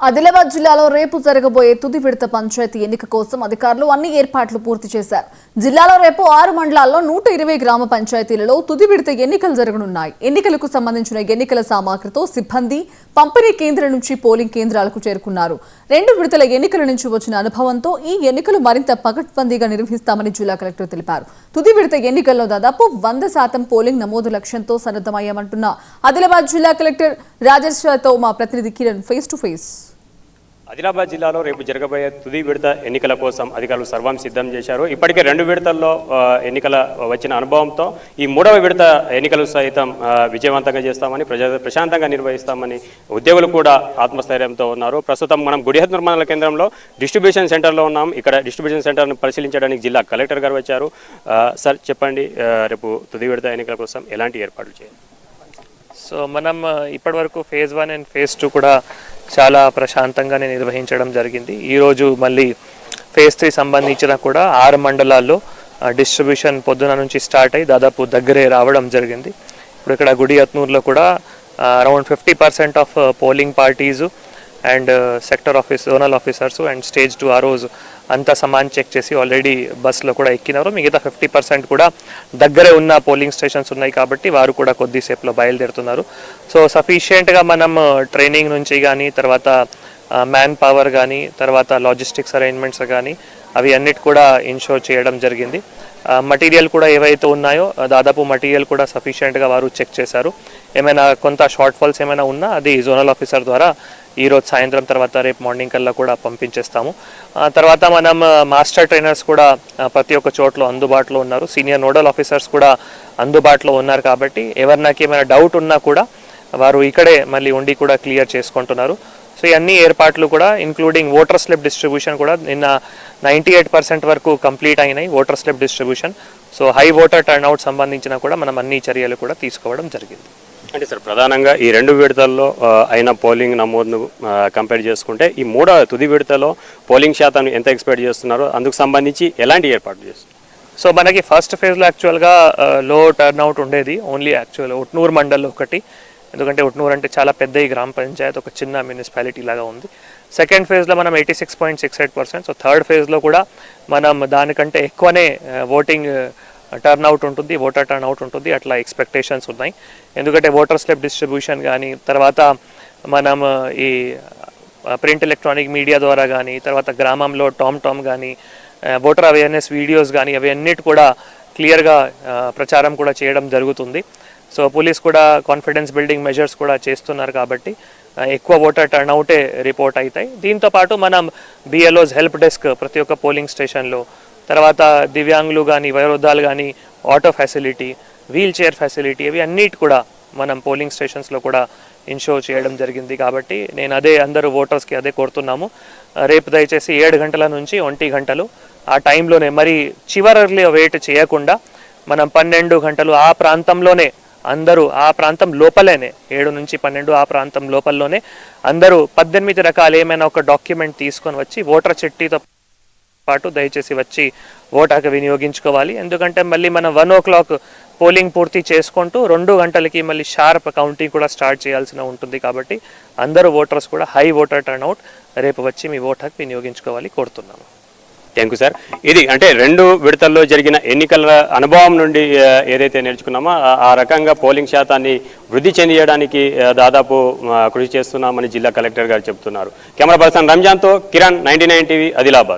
ఆదిలాబాద్ జిల్లాలో రేపు జరగబోయే తుది విడత పంచాయతీ ఎన్నిక కోసం అధికారులు అన్ని ఏర్పాట్లు పూర్తి చేశారు. జిల్లాలో రేపు 6 మండలాల్లో 120 గ్రామ పంచాయతీలలో తుది విడత ఎన్నికలు జరగనున్నాయి. ఎన్నికలకు సంబంధించిన ఎన్నికల సామాగ్రితో సిబ్బంది పంపిణీ కేంద్రం నుంచి పోలింగ్ కేంద్రాలకు చేరుకున్నారు. 2 విడతల ఎన్నికల నుంచి వచ్చిన అనుభవంతో ఈ ఎన్నికలు మరింత పకడ్బందీగా నిర్వహిస్తామని జిల్లా కలెక్టర్ తెలిపారు. తుది విడత ఎన్నికల్లో దాదాపు 100% పోలింగ్ నమోదు లక్ష్యంతో సన్నద్ధమయ్యామంటున్న ఆదిలాబాద్ జిల్లా కలెక్టర్ రాజేశ్వర్తో మా ప్రతినిధి Kiran face to face. Adilabad జిల్లాలో రేపు జరగబోయే తుది విడత ఎన్నికల కోసం అధికారులు సర్వం సిద్ధం చేశారు. ఇప్పటికే 2 విడతల్లో ఎన్నికల వచ్చిన అనుభవంతో ఈ 3వ విడత ఎన్నికలు సైతం విజయవంతంగా చేస్తామని ప్రశాంతంగా నిర్వహిస్తామని ఉద్యోగులు కూడా ఆత్మస్థైర్యంతో ఉన్నారు. ప్రస్తుతం మనం గుడిహత్నూర్ మండల కేంద్రంలో డిస్ట్రిబ్యూషన్ సెంటర్లో ఉన్నాం. ఇక్కడ డిస్ట్రిబ్యూషన్ సెంటర్ను పరిశీలించడానికి జిల్లా కలెక్టర్ గారు వచ్చారు. సార్ చెప్పండి, రేపు తుది విడత ఎన్నికల కోసం ఎలాంటి ఏర్పాట్లు చేయాలి? సో మనం ఇప్పటివరకు ఫేజ్ 1 అండ్ ఫేజ్ 2 కూడా చాలా ప్రశాంతంగానే నిర్వహించడం జరిగింది. ఈరోజు మళ్ళీ ఫేజ్ 3 సంబంధించిన కూడా 6 మండలాల్లో డిస్ట్రిబ్యూషన్ పొద్దున నుంచి స్టార్ట్ అయ్యి దాదాపు దగ్గరే రావడం జరిగింది. ఇప్పుడు ఇక్కడ గుడిహత్నూర్లో కూడా around 50% of polling parties and sector office zonal officers and stage 2 ఆ రోజు అంతా సమాన్ చెక్ చేసి ఆల్రెడీ బస్సులో కూడా ఎక్కినారు. మిగతా 50% కూడా దగ్గరే ఉన్న పోలింగ్ స్టేషన్స్ ఉన్నాయి కాబట్టి వారు కూడా కొద్దిసేపులో బయలుదేరుతున్నారు. సో సఫిషియెంట్గా మనం ట్రైనింగ్ నుంచి కానీ తర్వాత మ్యాన్ పవర్ కానీ తర్వాత లాజిస్టిక్స్ అరేంజ్మెంట్స్ కానీ అవి అన్నిటి కూడా ఇన్షూర్ చేయడం జరిగింది. మటీరియల్ కూడా ఏవైతే ఉన్నాయో దాదాపు మటీరియల్ కూడా సఫిషియెంట్గా వారు చెక్ చేశారు. ఏమైనా కొంత షార్ట్ ఫాల్స్ ఏమైనా ఉన్నా అది జోనల్ ఆఫీసర్ ద్వారా ఈరోజు సాయంత్రం తర్వాత రేపు మార్నింగ్ కల్లా కూడా పంపించేస్తాము. తర్వాత మనం మాస్టర్ ట్రైనర్స్ కూడా ప్రతి ఒక్క చోట్ల అందుబాటులో ఉన్నారు. సీనియర్ నోడల్ ఆఫీసర్స్ కూడా అందుబాటులో ఉన్నారు కాబట్టి ఎవరికి ఏమైనా డౌట్ ఉన్నా కూడా వారు ఇక్కడే మళ్ళీ ఉండి కూడా క్లియర్ చేసుకుంటున్నారు. సో ఈ అన్ని ఏర్పాట్లు కూడా ఇంక్లూడింగ్ ఓటర్ స్లిప్ డిస్ట్రిబ్యూషన్ కూడా నిన్న 98% వరకు కంప్లీట్ అయినాయి voter slip distribution. So high voter turnout సంబంధించిన కూడా మనం అన్ని చర్యలు కూడా తీసుకోవడం జరిగింది. అంటే సార్, ప్రధానంగా ఈ 2 విడతల్లో అయిన పోలింగ్ నమోదును కంపేర్ చేసుకుంటే ఈ 3వ తుది విడతలో పోలింగ్ శాతం ఎంత ఎక్స్పెక్ట్ చేస్తున్నారు, అందుకు సంబంధించి ఎలాంటి ఏర్పాట్లు చేస్తున్నారు? సో మనకి ఫస్ట్ ఫేజ్లో యాక్చువల్గా లో టర్న్అవుట్ ఉండేది ఓన్లీ యాక్చువల్ ఉట్నూరు మండల్లో ఒకటి. ఎందుకంటే ఉట్నూరు అంటే చాలా పెద్ద ఈ గ్రామ పంచాయత్, ఒక చిన్న మున్సిపాలిటీ లాగా ఉంది. సెకండ్ ఫేజ్లో మనం 86.68%. సో థర్డ్ ఫేజ్లో కూడా మనం దానికంటే ఎక్కువనే ఓటింగ్ టర్న్అవుట్ ఉంటుంది, ఓటర్ టర్న్అవుట్ ఉంటుంది, అట్లా ఎక్స్పెక్టేషన్స్ ఉన్నాయి. ఎందుకంటే ఓటర్ స్లిప్ డిస్ట్రిబ్యూషన్ కానీ తర్వాత మనం ఈ ప్రింట్ ఎలక్ట్రానిక్ మీడియా ద్వారా కానీ తర్వాత గ్రామంలో టామ్ కానీ ఓటర్ అవేర్నెస్ వీడియోస్ కానీ అవి అన్నిటి కూడా క్లియర్గా ప్రచారం కూడా చేయడం జరుగుతుంది. సో పోలీస్ కూడా కాన్ఫిడెన్స్ బిల్డింగ్ మెజర్స్ కూడా చేస్తున్నారు కాబట్టి ఎక్కువ ఓటర్ టర్న్అవుటే రిపోర్ట్ అవుతాయి. దీంతోపాటు మనం బిఎల్ఓస్ హెల్ప్ డెస్క్ ప్రతి ఒక్క పోలింగ్ స్టేషన్లో, తర్వాత దివ్యాంగులు కానీ వయోవృద్ధాలు కానీ auto facility, wheelchair facility ఇవి అన్నిటి కూడా మనం పోలింగ్ స్టేషన్స్లో కూడా ఇన్షూర్ చేయడం జరిగింది. కాబట్టి నేను అందరూ ఓటర్స్కి అదే కోరుతున్నాము, రేపు దయచేసి 7 గంటల నుంచి 1 గంటలు ఆ టైంలోనే మరి చివరిలో వెయిట్ చేయకుండా మనం 12 గంటలు ఆ ప్రాంతంలోనే అందరూ ఆ ప్రాంతం లోపలేనే 7 నుంచి 12 ఆ ప్రాంతం లోపలలోనే అందరూ 18 రకాల ఏమైనా ఒక డాక్యుమెంట్ తీసుకొని వచ్చి ఓటర్ చిట్టీతో పాటు దయచేసి వచ్చి ఓటు హక్కు వినియోగించుకోవాలి. ఎందుకంటే మళ్ళీ మనం 1 o'clock పోలింగ్ పూర్తి చేసుకుంటూ 2 గంటలకి మళ్ళీ షార్ప్ కౌంటింగ్ కూడా స్టార్ట్ చేయాల్సిన ఉంటుంది. కాబట్టి అందరూ ఓటర్స్ కూడా హై ఓటర్ టర్న్అవుట్ రేపు వచ్చి మీ ఓటు హక్కు వినియోగించుకోవాలి కోరుతున్నాము. Thank you sir. ఇది అంటే 2 విడతల్లో జరిగిన ఎన్నికల అనుభవం నుండి ఏదైతే నేర్చుకున్నామో ఆ రకంగా పోలింగ్ శాతాన్ని వృద్ధి చెందించడానికి దాదాపు కృషి చేస్తున్నామని జిల్లా కలెక్టర్ గారు చెబుతున్నారు. కెమెరా పర్సన్ రంజాన్తో కిరణ్, 99 టీవీ, ఆదిలాబాద్.